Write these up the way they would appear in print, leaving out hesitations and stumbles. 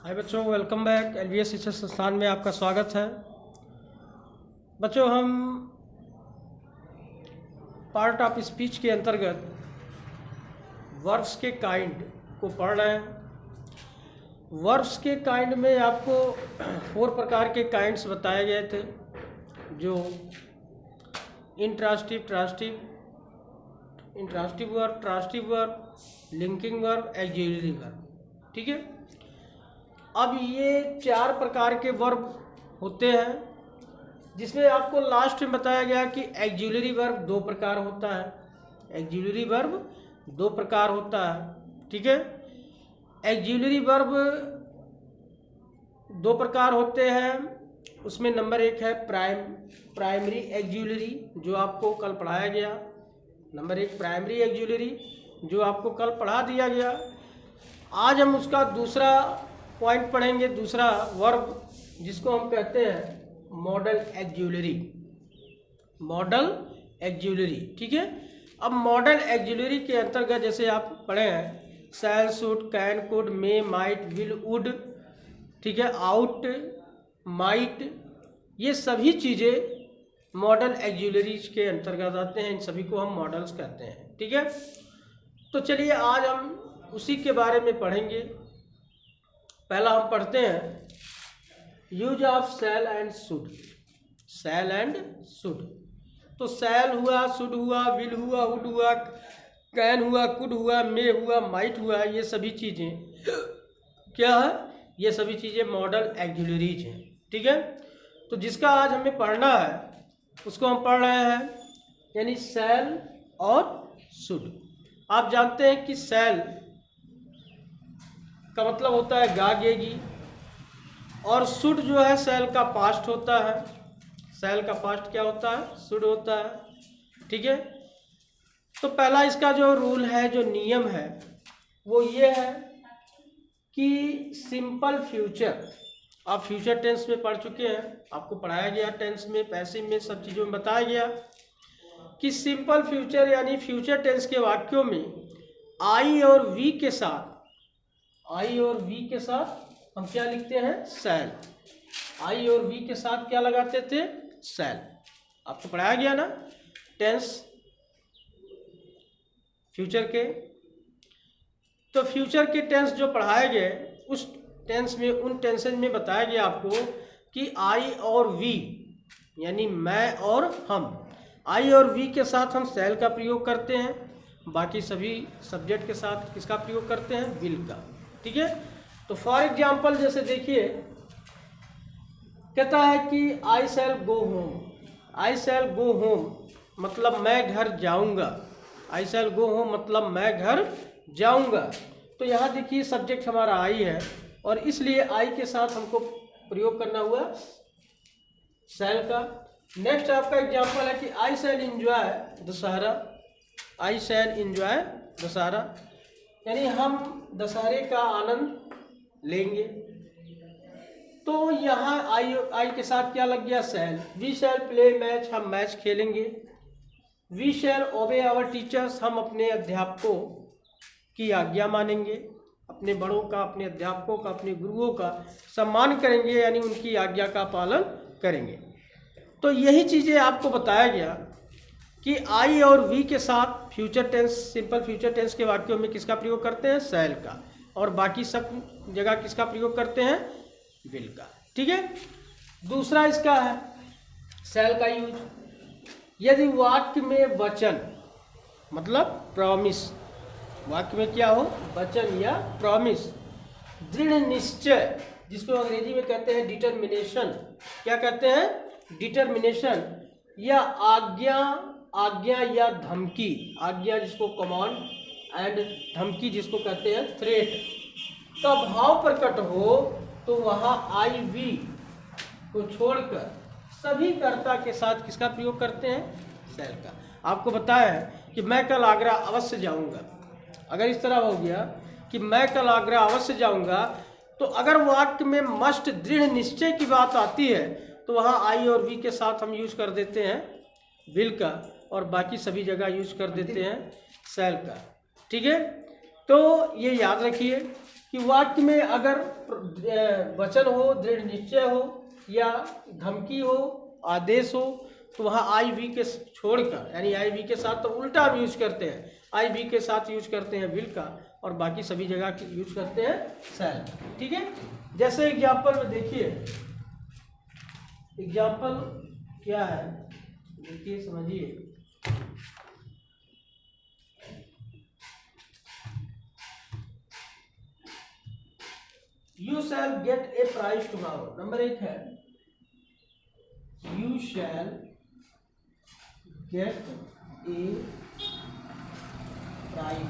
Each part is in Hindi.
हाय बच्चों, वेलकम बैक। एलवीएस शिक्षा संस्थान में आपका स्वागत है। बच्चों, हम पार्ट ऑफ स्पीच के अंतर्गत वर्ब्स के काइंड को पढ़ रहे हैं। वर्ब्स के काइंड में आपको 4 प्रकार के काइंड्स बताए गए थे, जो intransitive, intransitive verb, transitive verb, linking verb, auxiliary verb. ठीक है। अब ये 4 प्रकार के वर्ब होते हैं, जिसमें आपको लास्ट में बताया गया कि ऑक्सिलरी वर्ब 2 प्रकार होता है। ऑक्सिलरी वर्ब 2 प्रकार होता है। ठीक है। ऑक्सिलरी वर्ब 2 प्रकार होते हैं। उसमें नंबर 1 है प्राइमरी ऑक्सिलरी, जो आपको कल पढ़ाया गया। नंबर 1 प्राइमरी ऑक्सिलरी, जो आपको कल पढ़ा दिया गया। आज हम उसका दूसरा पॉइंट पढ़ेंगे, दूसरा वर्ब, जिसको हम कहते हैं मॉडल ऑक्सिलरी। Model auxiliary. ठीक है। अब मॉडल ऑक्सिलरी के अंतर्गत जैसे आप पढ़े हैं shall, should, can, could, may, might, will, would. ठीक है। आउट, माइट, ये सभी चीज़ें मॉडल ऑक्सिलरीज के अंतर्गत आते हैं। इन सभी को हम मॉडल्स कहते हैं। ठीक है। तो चलिए आज हम उसी के बारे में पढ़ेंगे। पहला हम पढ़ते हैं use of shall and should. Shall and should. तो शैल हुआ, शुड हुआ, विल हुआ, वुड हुआ, कैन हुआ, कुड हुआ, मे हुआ, माइट हुआ, ये सभी चीज़ें क्या है? ये सभी चीज़ें मॉडल ऑक्सिलरीज हैं। ठीक है। तो जिसका आज हमें पढ़ना है उसको हम पढ़ रहे हैं, यानी शैल और शुड। आप जानते हैं कि शैल का मतलब होता है गागेगी, और शुड जो है शैल का पास्ट होता है। शैल का पास्ट क्या होता है? शुड होता है। ठीक है। तो पहला इसका जो रूल है, जो नियम है, वो ये है कि सिंपल फ्यूचर, आप फ्यूचर टेंस में पढ़ चुके हैं, आपको पढ़ाया गया टेंस में, पैसिव में, सब चीज़ों में बताया गया कि सिंपल फ्यूचर यानी फ्यूचर टेंस के वाक्यों में आई और वी के साथ, आई और वी के साथ हम क्या लिखते हैं? शैल। आई और वी के साथ क्या लगाते थे? शैल। आपको पढ़ाया गया ना टेंस फ्यूचर के। तो फ्यूचर के टेंस जो पढ़ाए गए, उस टेंस में, उन टेंसेज में बताया गया आपको कि आई और वी यानी मैं और हम, आई और वी के साथ हम शैल का प्रयोग करते हैं। बाकी सभी सब्जेक्ट के साथ किसका प्रयोग करते हैं? विल का। ठीक है। तो फॉर एग्जाम्पल जैसे देखिए, कहता है कि आई शैल गो होम। आई शैल गो होम मतलब मैं घर जाऊंगा। आई शैल गो होम मतलब मैं घर जाऊंगा। तो यहाँ देखिए सब्जेक्ट हमारा आई है, और इसलिए आई के साथ हमको प्रयोग करना हुआ शैल का। नेक्स्ट आपका एग्जाम्पल है कि आई शैल इंजॉय दशहरा। आई शैल इंजॉय दशहरा यानी हम दशहरे का आनंद लेंगे। तो यहाँ आई के साथ क्या लग गया? Shall. We shall play match, हम मैच खेलेंगे। We shall obey our teachers, हम अपने अध्यापकों की आज्ञा मानेंगे। अपने बड़ों का, अपने अध्यापकों का, अपने गुरुओं का सम्मान करेंगे, यानी उनकी आज्ञा का पालन करेंगे। तो यही चीज़ें आपको बताया गया कि आई और वी के साथ future tense, simple future tense के वाक्यों में किसका प्रयोग करते हैं? शैल का। और बाकी सब जगह किसका प्रयोग करते हैं? विल का। ठीक है। दूसरा इसका है शैल का यूज यदि वाक्य में वचन, मतलब प्रॉमिस, वाक्य में क्या हो? वचन या प्रॉमिस, दृढ़ निश्चय, जिसको अंग्रेजी में कहते हैं डिटर्मिनेशन। क्या कहते हैं? डिटर्मिनेशन। या आज्ञा या धमकी, आज्ञा जिसको कमांड, एंड धमकी जिसको कहते हैं थ्रेट, का भाव प्रकट हो, तो वहाँ आई वी को छोड़कर सभी कर्ता के साथ किसका प्रयोग करते हैं? शैल का। आपको बताया है कि मैं कल आगरा अवश्य जाऊंगा। अगर इस तरह हो गया कि मैं कल आगरा अवश्य जाऊंगा, तो अगर वाक्य में मस्ट, दृढ़ निश्चय की बात आती है, तो वहाँ आई और वी के साथ हम यूज कर देते हैं विल का, और बाकी सभी जगह यूज कर देते हैं शैल का। ठीक है। तो ये याद रखिए कि वाक्य में अगर वचन हो, दृढ़ निश्चय हो या धमकी हो, आदेश हो, तो वहाँ आई वी के छोड़कर, यानी आई वी के साथ तो उल्टा हम यूज करते हैं, आई वी के साथ यूज करते हैं विल का, और बाकी सभी जगह यूज करते हैं शैल का। ठीक है, जैसे एग्जाम्पल में देखिए, एग्जाम्पल क्या है देखिए, समझिए। You shall get a prize tomorrow, number 1 है you shall get a prize,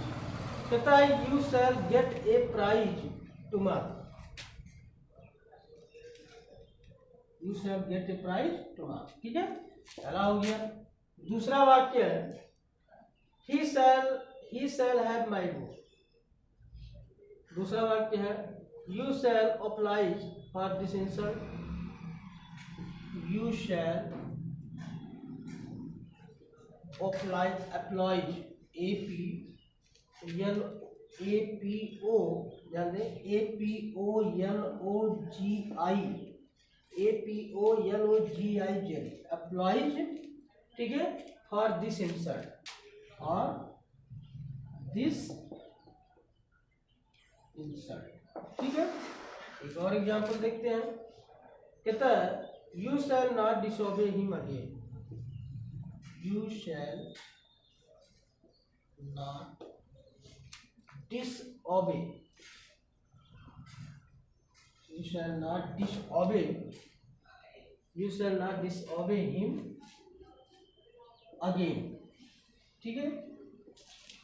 कहता है you shall get a prize tomorrow, you shall get a prize tomorrow. ठीक है, पहला हो गया। दूसरा वाक्य है ही शैल हैव माई बुक, दूसरा वाक्य है you shell oblige for this insult, you shall oblige APO यानी APOLOGI oblige, ठीक है, फॉर दिस इंसल्ट, और दिस इंसल्ट। ठीक है, एक और एग्जांपल देखते हैं। कहता है you shall not disobey him again, you shall not disobey, you shall not disobey, you shall not disobey him again. ठीक है,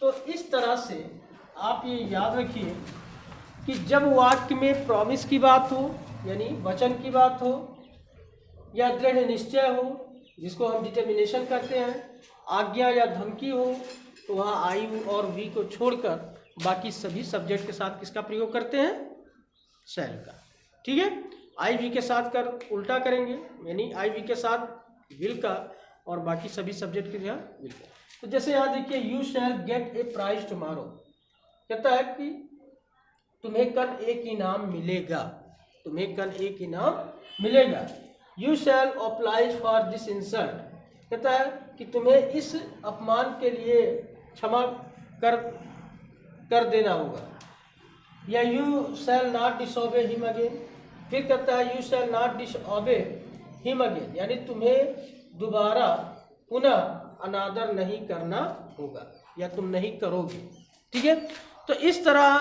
तो इस तरह से आप ये याद रखिए कि जब वाक्य में प्रॉमिस की बात हो, यानी वचन की बात हो, या दृढ़ निश्चय हो जिसको हम डिटर्मिनेशन करते हैं, आज्ञा या धमकी हो, तो वहाँ आई और वी को छोड़कर बाकी सभी सब्जेक्ट के साथ किसका प्रयोग करते हैं? शैल का। ठीक है, आई वी के साथ कर उल्टा करेंगे, यानी आई वी के साथ विल का, और बाकी सभी सब्जेक्ट के यहाँ विल का। तो जैसे यहाँ देखिए you shall get a prize tomorrow, कहता है कि तुम्हें कल एक इनाम मिलेगा, तुम्हें कल एक इनाम मिलेगा। You shall oblige for this insult, कहता है कि तुम्हें इस अपमान के लिए क्षमा कर देना होगा। या you shall not disobey him again, फिर कहता है you shall not disobey him again, यानी तुम्हें दोबारा पुनः अनादर नहीं करना होगा, या तुम नहीं करोगे। ठीक है, तो इस तरह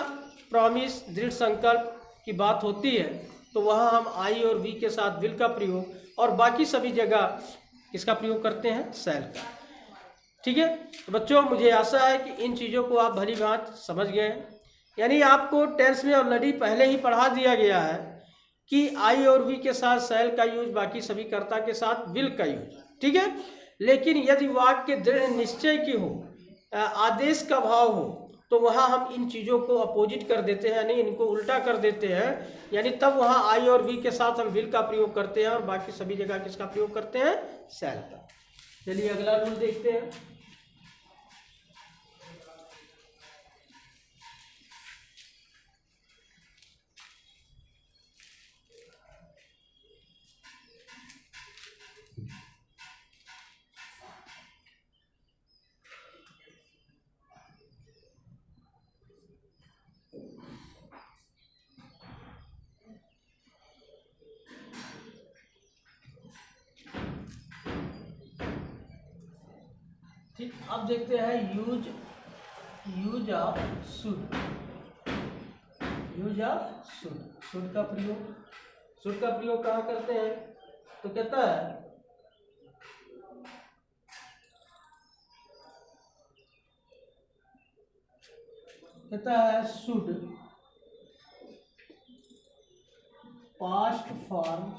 प्रॉमिस, दृढ़ संकल्प की बात होती है, तो वहाँ हम आई और वी के साथ विल का प्रयोग, और बाकी सभी जगह किसका प्रयोग करते हैं? शैल का। ठीक है, तो बच्चों मुझे आशा है कि इन चीज़ों को आप भली भांति समझ गए, यानी आपको टेंस में ऑलरेडी पहले ही पढ़ा दिया गया है कि आई और वी के साथ शैल का यूज, बाकी सभी कर्ता के साथ विल का यूज। ठीक है, लेकिन यदि वाक्य दृढ़ निश्चय की हो, आदेश का भाव हो, तो वहाँ हम इन चीज़ों को अपोजिट कर देते हैं, यानी इनको उल्टा कर देते हैं, यानी तब वहाँ आई और वी के साथ हम विल का प्रयोग करते हैं, और बाकी सभी जगह किसका प्रयोग करते हैं? शैल का। चलिए अगला रूल देखते हैं। ठीक, अब देखते हैं use of should, use of should का प्रयोग। शुड का प्रयोग कहाँ करते हैं? तो कहता है should past form,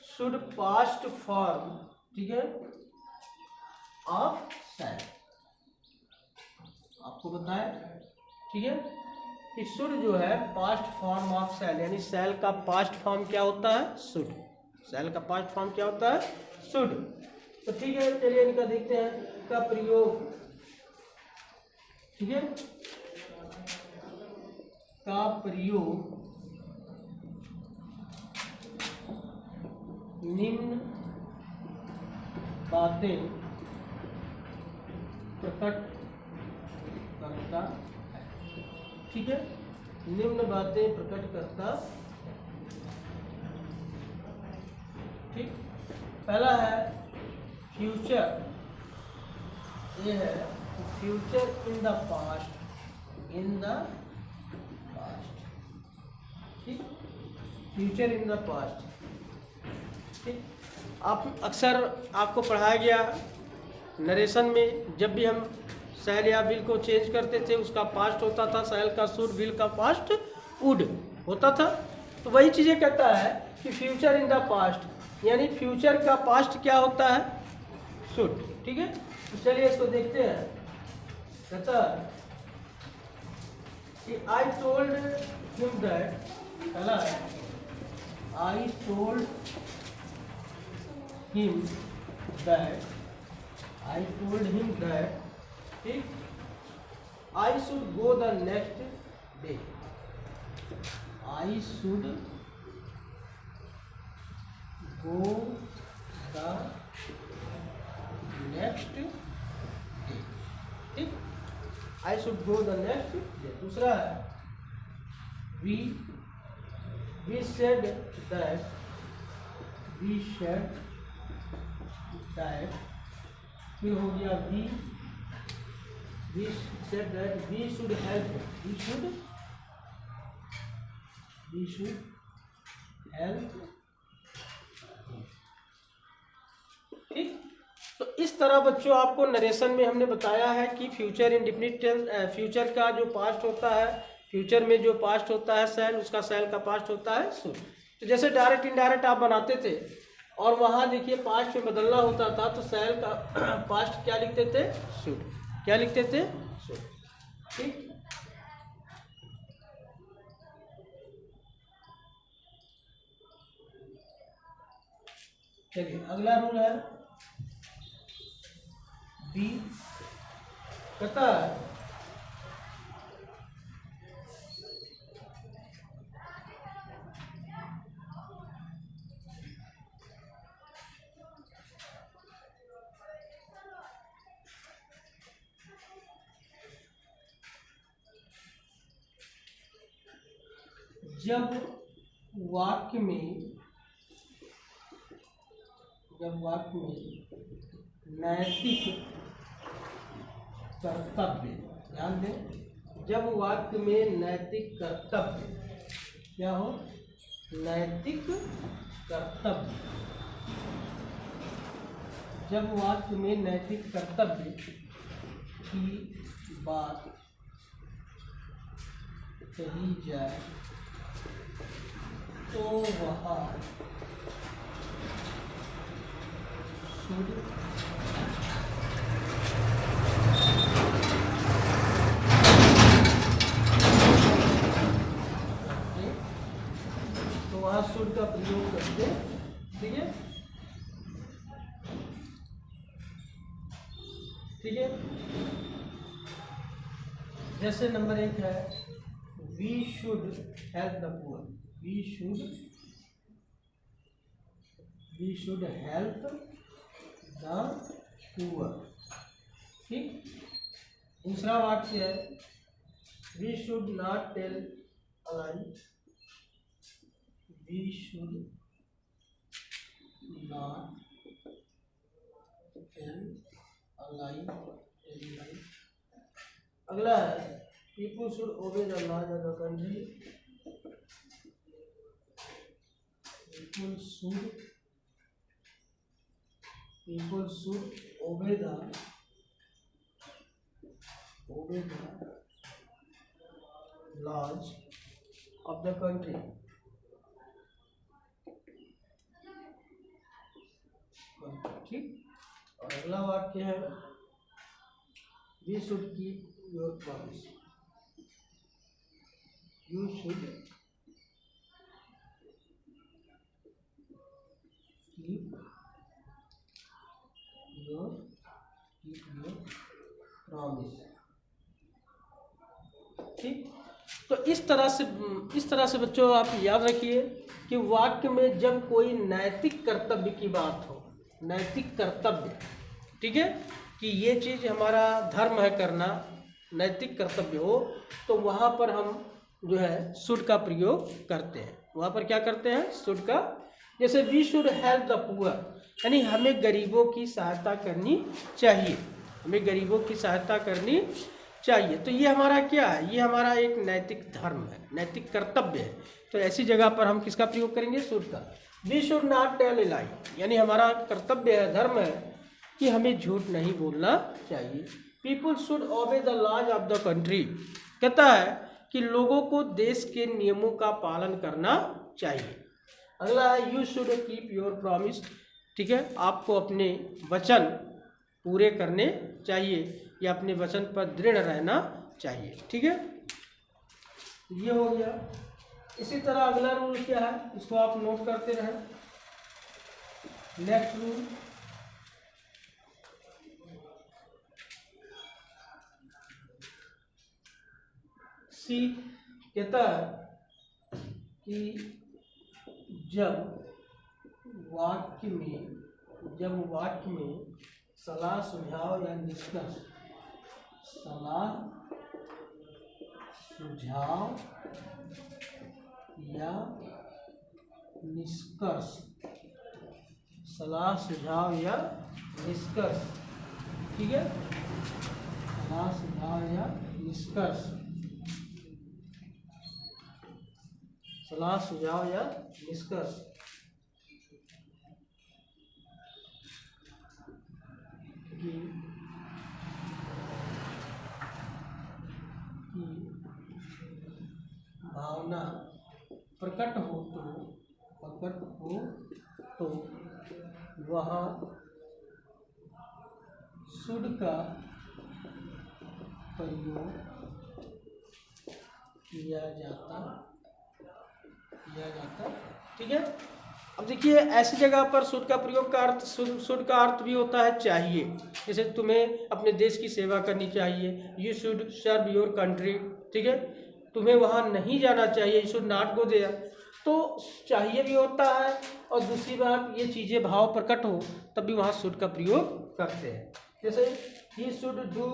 should past form, ठीक है, ऑफ शैल। आपको बताएं, ठीक है, कि शुड जो है पास्ट फॉर्म ऑफ शैल, यानी शैल का पास्ट फॉर्म क्या होता है? शुड। शैल का पास्ट फॉर्म क्या होता है? शुड। तो ठीक है, चलिए इनका देखते हैं का प्रयोग। ठीक है, का प्रयोग निम्न बातें प्रकट करता है। ठीक है, निम्न बातें प्रकट करता। ठीक, पहला है फ्यूचर, ये है future in the past, in the past. ठीक, फ्यूचर इन द पास्ट। ठीक, आप अक्सर आपको पढ़ाया गया नरेशन में, जब भी हम शैल या विल को चेंज करते थे उसका पास्ट होता था शैल का शुड, विल का पास्ट वुड होता था। तो वही चीज़ें कहता है कि फ्यूचर इन द पास्ट, यानी फ्यूचर का पास्ट क्या होता है, शुड। ठीक है, तो चलिए इसको देखते हैं। कहता है कि आई टोल्ड हिम दैट, पहला है I told him that, I told him that, ठीक, I should go the next day, I should go the next day. ठीक, I should go the next day. दूसरा है we said that, we said that, फिर हो गया we said that we should help, we should help. ठीक, तो इस तरह बच्चों आपको नरेशन में हमने बताया है कि फ्यूचर इंडेफिनिट टेंस, फ्यूचर का जो पास्ट होता है, फ्यूचर में जो पास्ट होता है शैल, उसका शैल का पास्ट होता है शुड। तो जैसे डायरेक्ट इनडायरेक्ट आप बनाते थे और वहाँ देखिए पास्ट में बदलना होता था तो शैल का पास्ट क्या लिखते थे, शुड। क्या लिखते थे, शुड। ठीक, चलिए अगला रूल है बी, कहता है जब वाक्य में नैतिक कर्तव्य, ध्यान दें, जब वाक्य में नैतिक कर्तव्य क्या हो, नैतिक कर्तव्य, जब वाक्य में नैतिक कर्तव्य की बात कही जाए तो वह शुड तो वह शुड का प्रयोग करते। ठीक है, ठीक है, जैसे नंबर 1 है we should help the poor, we should help the poor. ठीक, दूसरा वाक्य है we should not tell a lie, we should not tell a lie. अगला है people should obey the laws of the country, people should obey the laws of the country. ठीक, और अगला वाक्य है we should keep your promise, you should keep your promise. ठीक, तो इस तरह से बच्चों आप याद रखिए कि वाक्य में जब कोई नैतिक कर्तव्य की बात हो, नैतिक कर्तव्य, ठीक है, कि ये चीज़ हमारा धर्म है करना, नैतिक कर्तव्य हो, तो वहाँ पर हम जो है शुड का प्रयोग करते हैं। वहाँ पर क्या करते हैं? शुड का। जैसे we should help the poor, यानी हमें गरीबों की सहायता करनी चाहिए, हमें गरीबों की सहायता करनी चाहिए। तो ये हमारा क्या है? ये हमारा एक नैतिक धर्म है, नैतिक कर्तव्य है। तो ऐसी जगह पर हम किसका प्रयोग करेंगे? शुड का। We should not tell a lie, यानी हमारा कर्तव्य है, धर्म है कि हमें झूठ नहीं बोलना चाहिए। People should obey the laws of the country, कहता है कि लोगों को देश के नियमों का पालन करना चाहिए। अगला है you should keep your promise, ठीक है, आपको अपने वचन पूरे करने चाहिए या अपने वचन पर दृढ़ रहना चाहिए, ठीक है। ये हो गया। इसी तरह अगला रूल क्या है, इसको आप नोट करते रहें। नेक्स्ट रूल, सी कहता है कि जब वाक्य में सलाह सुझाव या निष्कर्ष, सलाह सुझाव या निष्कर्ष, सलाह सुझाव या निष्कर्ष, ठीक है, सलाह सुझाव या निष्कर्ष, सलाह सुझाव या निष्कर्ष की भावना प्रकट हो तो वहाँ शुड का प्रयोग किया जाता, ठीक है। अब देखिए ऐसी जगह पर शुड का प्रयोग का अर्थ, शुड का अर्थ भी होता है चाहिए। जैसे तुम्हें अपने देश की सेवा करनी चाहिए, you should serve your country, ठीक है, तुम्हें वहाँ नहीं जाना चाहिए, you should not go there. तो चाहिए भी होता है, और दूसरी बात ये चीज़ें भाव प्रकट हो तब भी वहाँ शुड का प्रयोग करते हैं। जैसे ही शुड डू,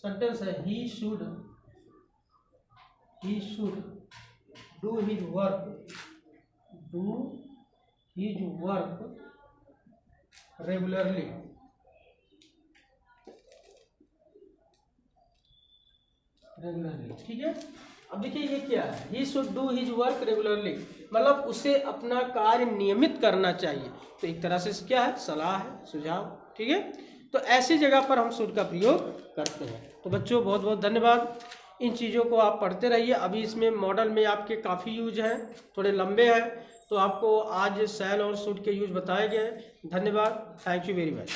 सेंटेंस है he should do his work regularly, ठीक है। अब देखिए ये क्या है, he should do his work regularly, मतलब उसे अपना कार्य नियमित करना चाहिए। तो एक तरह से क्या है? सलाह है, सुझाव, ठीक है। तो ऐसी जगह पर हम शुड का प्रयोग करते हैं। तो बच्चों बहुत बहुत धन्यवाद, इन चीज़ों को आप पढ़ते रहिए। अभी इसमें मॉडल में आपके काफ़ी यूज हैं, थोड़े लंबे हैं, तो आपको आज शैल और शुड के यूज बताए गए। धन्यवाद, थैंक यू वेरी मच।